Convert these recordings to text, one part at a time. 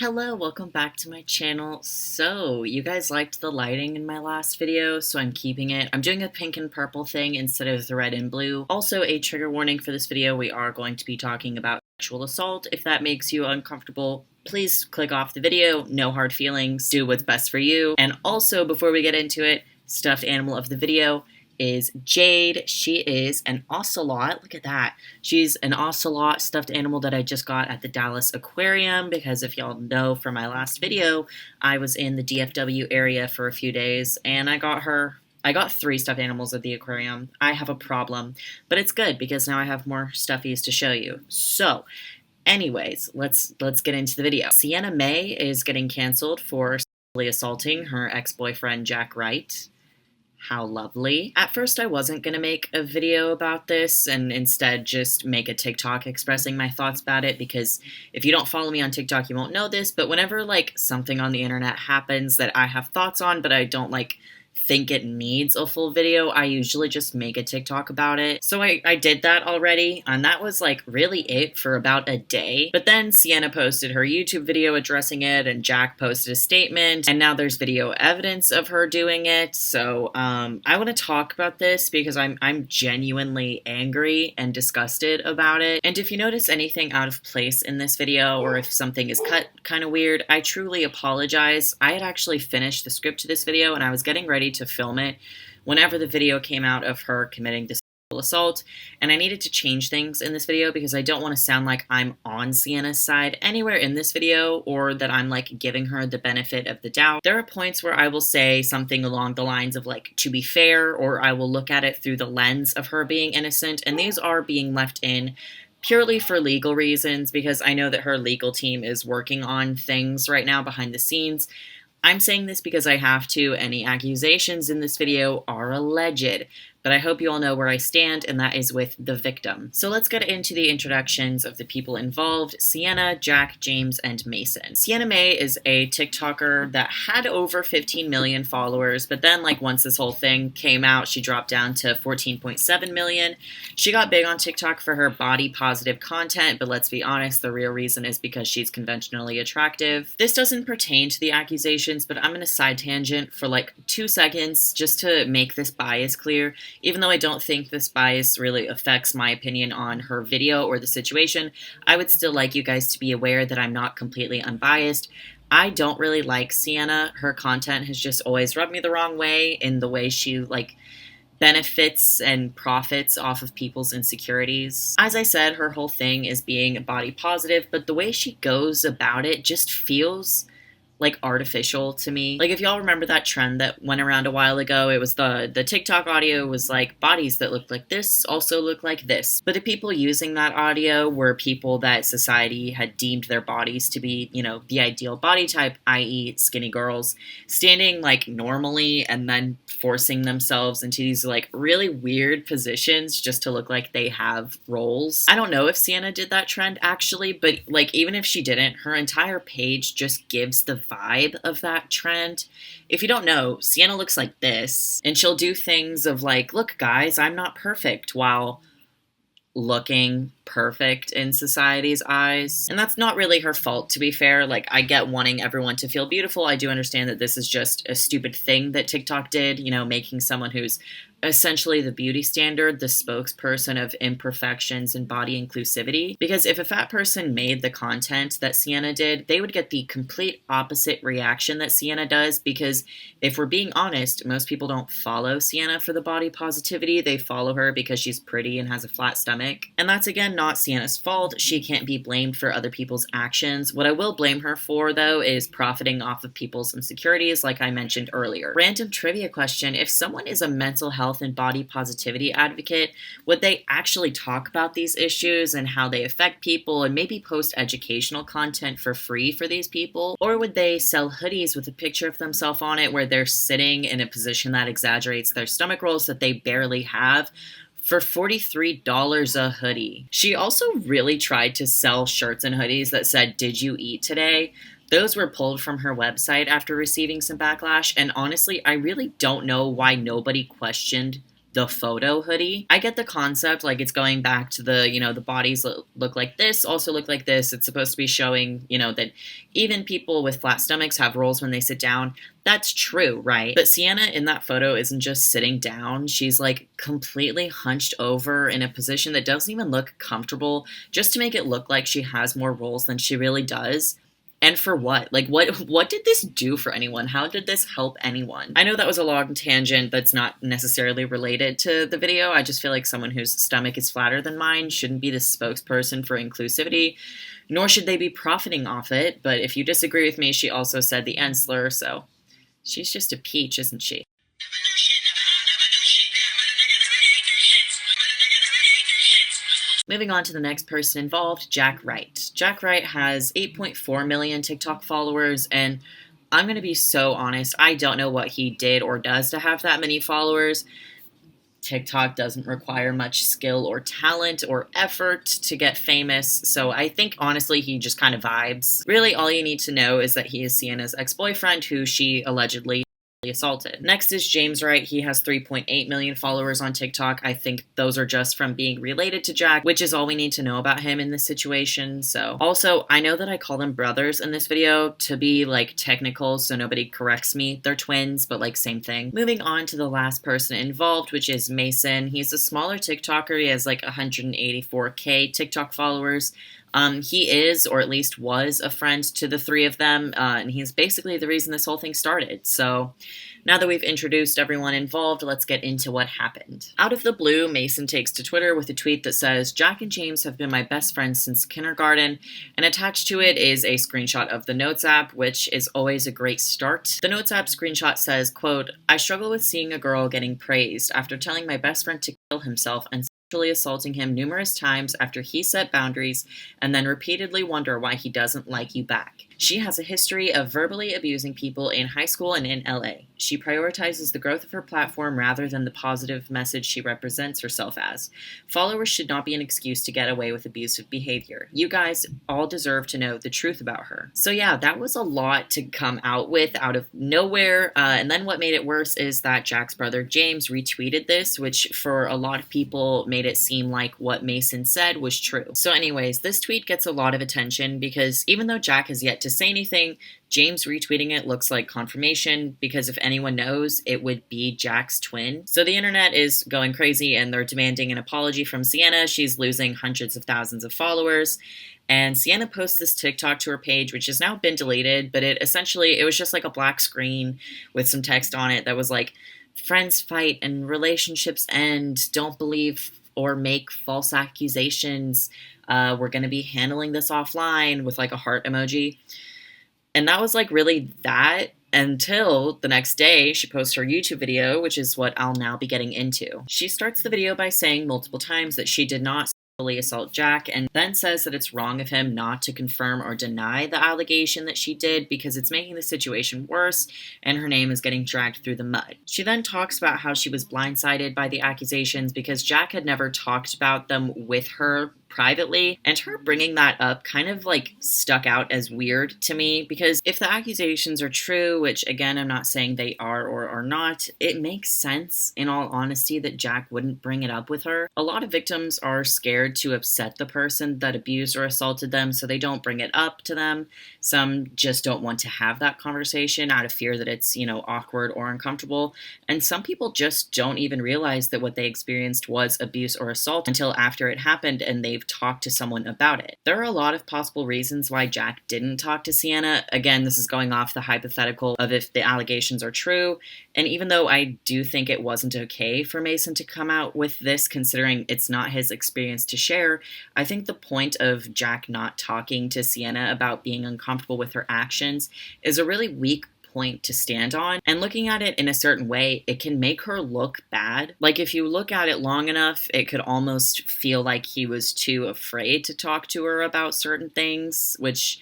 Hello, welcome back to my channel. So, you guys liked the lighting in my last video, so I'm keeping it. I'm doing a pink and purple thing instead of the red and blue. Also, a trigger warning for this video, we are going to be talking about sexual assault. If that makes you uncomfortable, please click off the video. No hard feelings. Do what's best for you. And also, before we get into it, stuffed animal of the video is Jade. She is an ocelot. Look at that. She's an ocelot stuffed animal that I just got at the Dallas Aquarium because if y'all know from my last video, I was in the DFW area for a few days and I got 3 stuffed animals at the aquarium. I have a problem, but it's good because now I have more stuffies to show you. So, anyways, let's get into the video. Sienna Mae is getting canceled for sexually assaulting her ex-boyfriend Jack Wright. How lovely. At first I wasn't going to make a video about this and instead just make a TikTok expressing my thoughts about it because if you don't follow me on TikTok you won't know this, but whenever something on the internet happens that I have thoughts on but I don't think it needs a full video, I usually just make a TikTok about it. So I did that already, and that was really it for about a day. But then Sienna posted her YouTube video addressing it, and Jack posted a statement, and now there's video evidence of her doing it. So I want to talk about this because I'm genuinely angry and disgusted about it. And if you notice anything out of place in this video, or if something is cut kind of weird, I truly apologize. I had actually finished the script to this video, and I was getting ready to film it whenever the video came out of her committing the sexual assault, and I needed to change things in this video because I don't want to sound like I'm on Sienna's side anywhere in this video or that I'm giving her the benefit of the doubt. There are points where I will say something along the lines of to be fair, or I will look at it through the lens of her being innocent, and these are being left in purely for legal reasons because I know that her legal team is working on things right now behind the scenes. I'm saying this because I have to. Any accusations in this video are alleged, but I hope you all know where I stand, and that is with the victim. So let's get into the introductions of the people involved: Sienna, Jack, James, and Mason. Sienna Mae is a TikToker that had over 15 million followers, but then once this whole thing came out, she dropped down to 14.7 million. She got big on TikTok for her body positive content, but let's be honest, the real reason is because she's conventionally attractive. This doesn't pertain to the accusations, but I'm going to side tangent for 2 seconds just to make this bias clear. Even though I don't think this bias really affects my opinion on her video or the situation, I would still like you guys to be aware that I'm not completely unbiased. I don't really like Sienna. Her content has just always rubbed me the wrong way in the way she benefits and profits off of people's insecurities. As I said, her whole thing is being body positive, but the way she goes about it just feels artificial to me. If y'all remember that trend that went around a while ago, it was the TikTok audio was bodies that looked like this also look like this. But the people using that audio were people that society had deemed their bodies to be, the ideal body type, i.e. skinny girls, standing normally and then forcing themselves into these really weird positions just to look like they have roles. I don't know if Sienna did that trend actually, but even if she didn't, her entire page just gives the vibe of that trend. If you don't know, Sienna looks like this, and she'll do things of look guys, I'm not perfect, while looking perfect in society's eyes. And that's not really her fault, to be fair. I get wanting everyone to feel beautiful. I do understand that this is just a stupid thing that TikTok did, making someone who's essentially the beauty standard the spokesperson of imperfections and body inclusivity. Because if a fat person made the content that Sienna did, they would get the complete opposite reaction that Sienna does, because if we're being honest, most people don't follow Sienna for the body positivity. They follow her because she's pretty and has a flat stomach. And that's again not Sienna's fault. She can't be blamed for other people's actions. What I will blame her for, though, is profiting off of people's insecurities, like I mentioned earlier. Random trivia question: if someone is a mental health and body positivity advocate, would they actually talk about these issues and how they affect people and maybe post educational content for free for these people? Or would they sell hoodies with a picture of themselves on it where they're sitting in a position that exaggerates their stomach rolls that they barely have for $43 a hoodie? She also really tried to sell shirts and hoodies that said, "Did you eat today?" Those were pulled from her website after receiving some backlash, and honestly, I really don't know why nobody questioned the photo hoodie. I get the concept, like it's going back to the, the bodies look like this, also look like this. It's supposed to be showing, that even people with flat stomachs have rolls when they sit down. That's true, right? But Sienna in that photo isn't just sitting down. She's like completely hunched over in a position that doesn't even look comfortable, just to make it look like she has more rolls than she really does. And for what? Like, what did this do for anyone? How did this help anyone? I know that was a long tangent that's not necessarily related to the video. I just feel like someone whose stomach is flatter than mine shouldn't be the spokesperson for inclusivity, nor should they be profiting off it. But if you disagree with me, she also said the N slur, so she's just a peach, isn't she? Moving on to the next person involved, Jack Wright. Jack Wright has 8.4 million TikTok followers, and I'm going to be so honest, I don't know what he did or does to have that many followers. TikTok doesn't require much skill or talent or effort to get famous, so I think honestly he just kind of vibes. Really, all you need to know is that he is Sienna's ex-boyfriend who she allegedly assaulted. Next is James Wright. He has 3.8 million followers on TikTok. I think those are just from being related to Jack, which is all we need to know about him in this situation. So also, I know that I call them brothers in this video to be like technical so nobody corrects me. They're twins, but like same thing. Moving on to the last person involved, which is Mason. He's a smaller TikToker. He has like 184K TikTok followers. He is, or at least was, a friend to the three of them, and he's basically the reason this whole thing started. So now that we've introduced everyone involved, let's get into what happened. Out of the blue, Mason takes to Twitter with a tweet that says, "Jack and James have been my best friends since kindergarten," and attached to it is a screenshot of the Notes app, which is always a great start. The Notes app screenshot says, quote, "I struggle with seeing a girl getting praised after telling my best friend to kill himself and assaulting him numerous times after he set boundaries, and then repeatedly wonder why he doesn't like you back. She has a history of verbally abusing people in high school and in LA. She prioritizes the growth of her platform rather than the positive message she represents herself as. Followers should not be an excuse to get away with abusive behavior. You guys all deserve to know the truth about her." So yeah, that was a lot to come out with out of nowhere. And then what made it worse is that Jack's brother James retweeted this, which for a lot of people made it seem like what Mason said was true. So anyways, this tweet gets a lot of attention because even though Jack has yet to say anything, James retweeting it looks like confirmation, because if anyone knows, it would be Jack's twin. So the internet is going crazy and they're demanding an apology from Sienna. She's losing hundreds of thousands of followers. And Sienna posts this TikTok to her page, which has now been deleted, but it was just like a black screen with some text on it that was like, "Friends fight and relationships end. Don't believe or make false accusations. We're going to be handling this offline," with like a heart emoji. And that was like really that, until the next day she posts her YouTube video, which is what I'll now be getting into. She starts the video by saying multiple times that she did not sexually assault Jack, and then says that it's wrong of him not to confirm or deny the allegation that she did because it's making the situation worse and her name is getting dragged through the mud. She then talks about how she was blindsided by the accusations because Jack had never talked about them with her privately, and her bringing that up kind of like stuck out as weird to me, because if the accusations are true, which again I'm not saying they are or are not, it makes sense in all honesty that Jack wouldn't bring it up with her. A lot of victims are scared to upset the person that abused or assaulted them, so they don't bring it up to them. Some just don't want to have that conversation out of fear that it's, awkward or uncomfortable, and some people just don't even realize that what they experienced was abuse or assault until after it happened and they've talked to someone about it. There are a lot of possible reasons why Jack didn't talk to Sienna. Again, this is going off the hypothetical of if the allegations are true, and even though I do think it wasn't okay for Mason to come out with this, considering it's not his experience to share, I think the point of Jack not talking to Sienna about being uncomfortable with her actions is a really weak point to stand on, and looking at it in a certain way, it can make her look bad. Like if you look at it long enough, it could almost feel like he was too afraid to talk to her about certain things, which,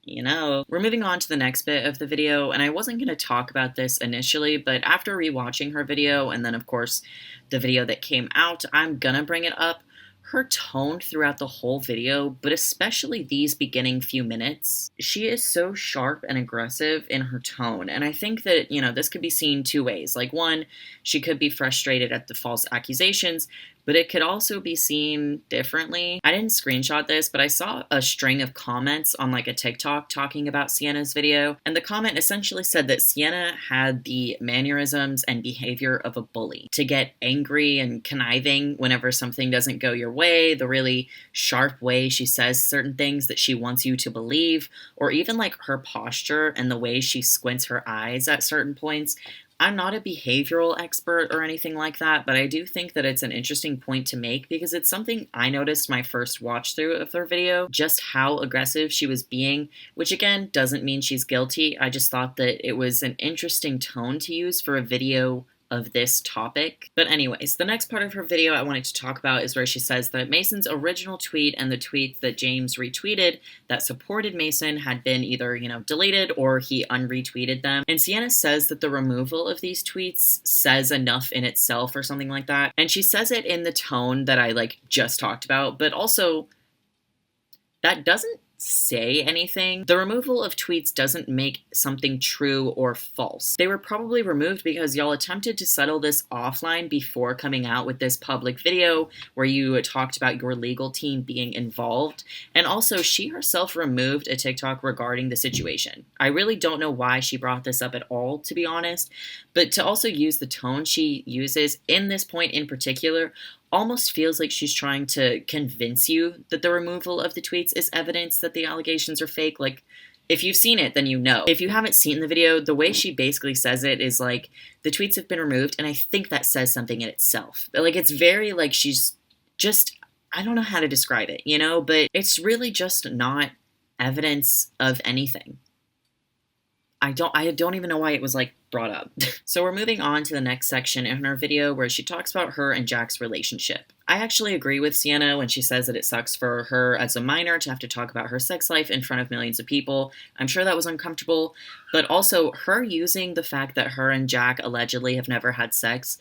we're moving on to the next bit of the video, and I wasn't going to talk about this initially, but after rewatching her video, and then of course the video that came out, I'm gonna bring it up. her tone throughout the whole video, but especially these beginning few minutes, she is so sharp and aggressive in her tone. And I think that, this could be seen two ways. Like, one, she could be frustrated at the false accusations, but it could also be seen differently. I didn't screenshot this, but I saw a string of comments on like a TikTok talking about Sienna's video, and the comment essentially said that Sienna had the mannerisms and behavior of a bully. To get angry and conniving whenever something doesn't go your way, the really sharp way she says certain things that she wants you to believe, or even like her posture and the way she squints her eyes at certain points. I'm not a behavioral expert or anything like that, but I do think that it's an interesting point to make because it's something I noticed my first watch through of her video, just how aggressive she was being, which again doesn't mean she's guilty. I just thought that it was an interesting tone to use for a video of this topic. But anyways, the next part of her video I wanted to talk about is where she says that Mason's original tweet and the tweets that James retweeted that supported Mason had been either, deleted or he unretweeted them. And Sienna says that the removal of these tweets says enough in itself or something like that. And she says it in the tone that I just talked about, but also that doesn't say anything. The removal of tweets doesn't make something true or false. They were probably removed because y'all attempted to settle this offline before coming out with this public video where you talked about your legal team being involved. And also, she herself removed a TikTok regarding the situation. I really don't know why she brought this up at all, to be honest, but to also use the tone she uses in this point in particular almost feels like she's trying to convince you that the removal of the tweets is evidence that the allegations are fake. Like, if you've seen it, then you know. If you haven't seen the video, the way she basically says it is like, the tweets have been removed, and I think that says something in itself. Like, it's very she's just, I don't know how to describe it, but it's really just not evidence of anything. I don't even know why it was brought up. So we're moving on to the next section in her video where she talks about her and Jack's relationship. I actually agree with Sienna when she says that it sucks for her as a minor to have to talk about her sex life in front of millions of people. I'm sure that was uncomfortable, but also her using the fact that her and Jack allegedly have never had sex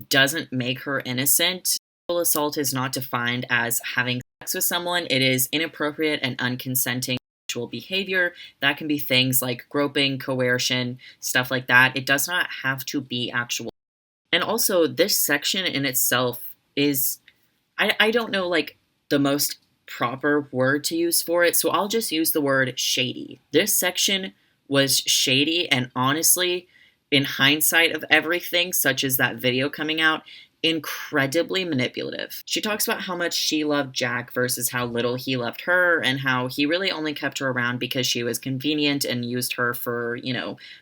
doesn't make her innocent. Sexual assault is not defined as having sex with someone. It is inappropriate and unconsenting behavior. That can be things like groping, coercion, stuff like that. It does not have to be actual. And also, this section in itself is, I don't know the most proper word to use for it, so I'll just use the word shady. This section was shady, and honestly, in hindsight of everything, such as that video coming out, incredibly manipulative. She talks about how much she loved Jack versus how little he loved her, and how he really only kept her around because she was convenient and used her for,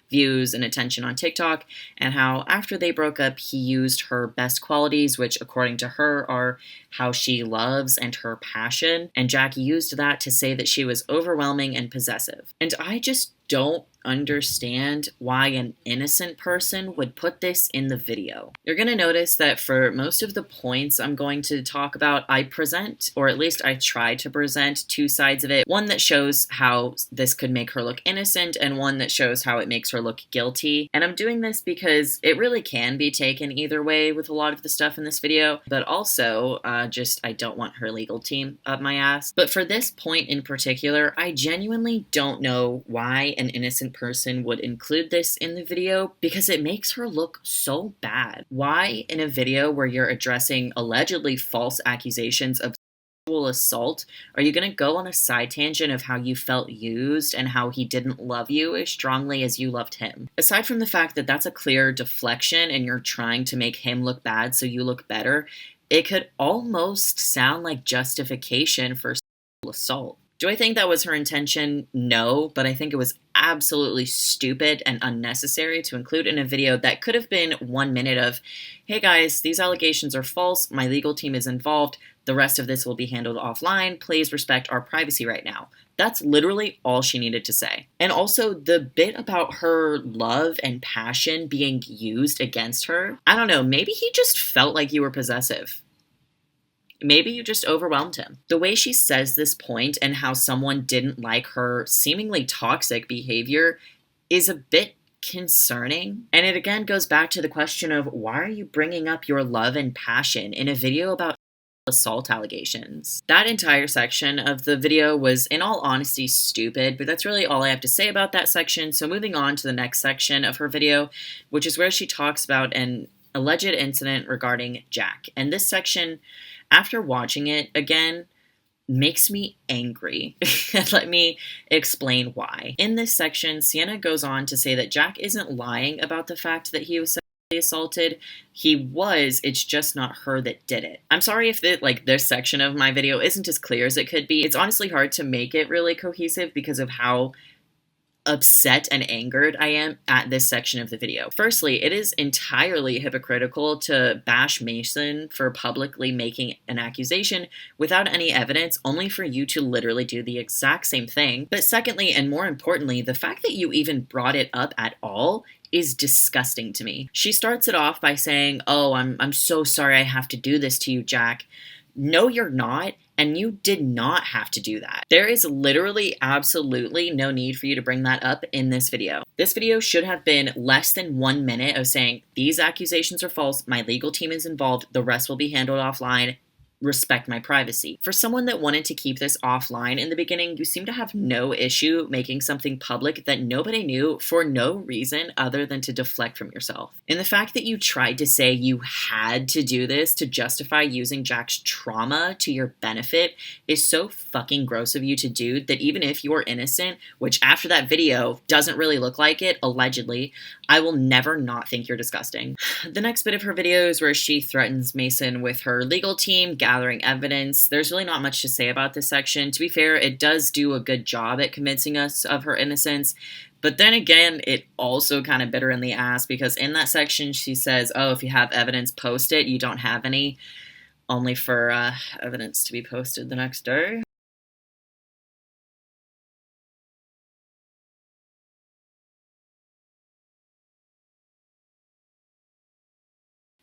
views and attention on TikTok, and how after they broke up, he used her best qualities, which according to her are how she loves and her passion, and Jack used that to say that she was overwhelming and possessive. And I just don't understand why an innocent person would put this in the video. You're going to notice that for most of the points I'm going to talk about, I present, or at least I try to present, two sides of it. One that shows how this could make her look innocent, and one that shows how it makes her look guilty. And I'm doing this because it really can be taken either way with a lot of the stuff in this video, but also I don't want her legal team up my ass. But for this point in particular, I genuinely don't know why an innocent person would include this in the video, because it makes her look so bad. Why, in a video where you're addressing allegedly false accusations of sexual assault, are you going to go on a side tangent of how you felt used and how he didn't love you as strongly as you loved him? Aside from the fact that that's a clear deflection and you're trying to make him look bad so you look better, it could almost sound like justification for sexual assault. Do I think that was her intention? No, but I think it was absolutely stupid and unnecessary to include in a video that could have been 1 minute of, hey guys, these allegations are false, my legal team is involved, the rest of this will be handled offline, please respect our privacy right now. That's literally all she needed to say. And also, the bit about her love and passion being used against her, I don't know, maybe he just felt like you were possessive. Maybe you just overwhelmed him. The way she says this point and how someone didn't like her seemingly toxic behavior is a bit concerning. And it again goes back to the question of, why are you bringing up your love and passion in a video about assault allegations. That entire section of the video was, in all honesty, stupid, but that's really all I have to say about that section. So moving on to the next section of her video, which is where she talks about an alleged incident regarding Jack. And this section, after watching it again, makes me angry. Let me explain why. In this section, Sienna goes on to say that Jack isn't lying about the fact that he was assaulted. He was, it's just not her that did it. I'm sorry if this section of my video isn't as clear as it could be. It's honestly hard to make it really cohesive because of how upset and angered I am at this section of the video. Firstly, it is entirely hypocritical to bash Mason for publicly making an accusation without any evidence, only for you to literally do the exact same thing. But secondly, and more importantly, the fact that you even brought it up at all is disgusting to me. She starts it off by saying, "Oh, I'm so sorry I have to do this to you, Jack." No, you're not, and you did not have to do that. There is literally absolutely no need for you to bring that up in this video. This video should have been less than 1 minute of saying, these accusations are false, my legal team is involved, the rest will be handled offline, respect my privacy. For someone that wanted to keep this offline in the beginning, you seem to have no issue making something public that nobody knew for no reason other than to deflect from yourself. And the fact that you tried to say you had to do this to justify using Jack's trauma to your benefit is so fucking gross of you to do that even if you're innocent, which after that video doesn't really look like it, allegedly, I will never not think you're disgusting. The next bit of her video is where she threatens Mason with her legal team, gathering evidence. There's really not much to say about this section. To be fair, it does do a good job at convincing us of her innocence. But then again, it also kind of bit her in the ass because in that section she says, oh, if you have evidence, post it. You don't have any, only for evidence to be posted the next day.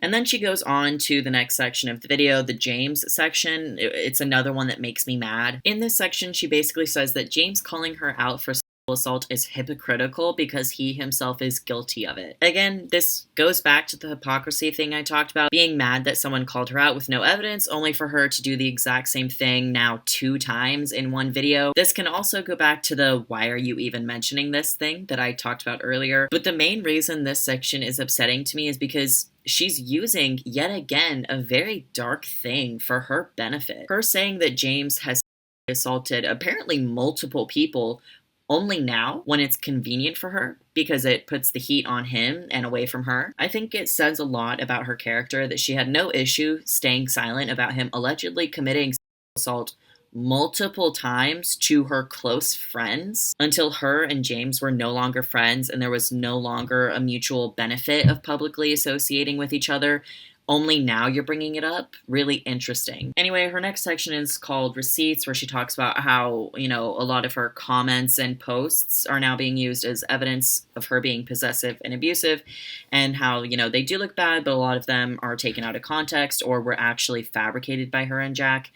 And then she goes on to the next section of the video, the James section. It's another one that makes me mad. In this section, she basically says that James calling her out for sexual assault is hypocritical because he himself is guilty of it. Again, this goes back to the hypocrisy thing I talked about, being mad that someone called her out with no evidence, only for her to do the exact same thing now 2 times in one video. This can also go back to the why are you even mentioning this thing that I talked about earlier. But the main reason this section is upsetting to me is because she's using, yet again, a very dark thing for her benefit. Her saying that James has assaulted apparently multiple people only now when it's convenient for her because it puts the heat on him and away from her. I think it says a lot about her character that she had no issue staying silent about him allegedly committing assault multiple times to her close friends until her and James were no longer friends and there was no longer a mutual benefit of publicly associating with each other. Only now you're bringing it up? Really interesting. Anyway, her next section is called Receipts, where she talks about how, a lot of her comments and posts are now being used as evidence of her being possessive and abusive, and how, they do look bad, but a lot of them are taken out of context or were actually fabricated by her and Jack.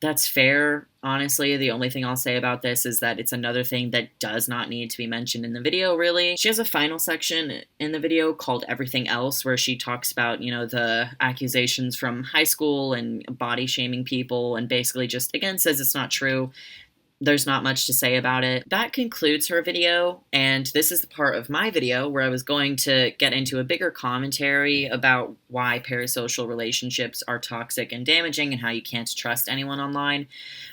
That's fair. Honestly, the only thing I'll say about this is that it's another thing that does not need to be mentioned in the video, really. She has a final section in the video called Everything Else, where she talks about, the accusations from high school and body shaming people, and basically just, again, says it's not true. There's not much to say about it. That concludes her video, and this is the part of my video where I was going to get into a bigger commentary about why parasocial relationships are toxic and damaging and how you can't trust anyone online.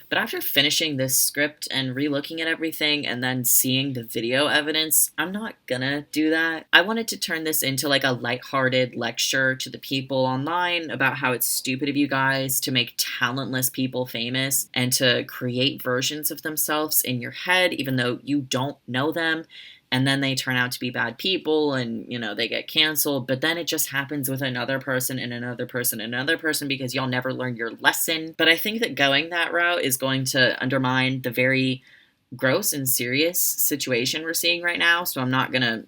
But after finishing this script and re-looking at everything and then seeing the video evidence, I'm not gonna do that. I wanted to turn this into like a lighthearted lecture to the people online about how it's stupid of you guys to make talentless people famous and to create versions of themselves in your head even though you don't know them. And then they turn out to be bad people and, they get canceled. But then it just happens with another person and another person and another person because y'all never learned your lesson. But I think that going that route is going to undermine the very gross and serious situation we're seeing right now. So I'm not going to,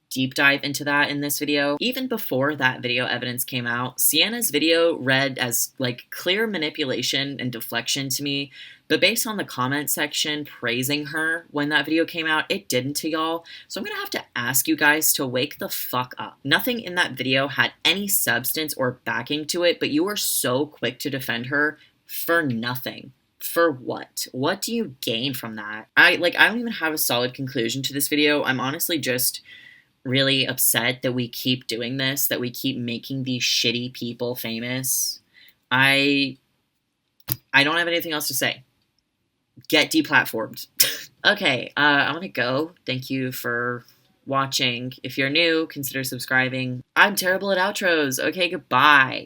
deep dive into that in this video. Even before that video evidence came out, Sienna's video read as like clear manipulation and deflection to me, but based on the comment section praising her when that video came out, it didn't to y'all. So I'm gonna have to ask you guys to wake the fuck up. Nothing in that video had any substance or backing to it, but you were so quick to defend her for nothing. For what? What do you gain from that? I don't even have a solid conclusion to this video. I'm honestly just really upset that we keep doing this, that we keep making these shitty people famous. I don't have anything else to say. Get deplatformed. Okay, I'm gonna go. Thank you for watching. If you're new, consider subscribing. I'm terrible at outros. Okay, goodbye.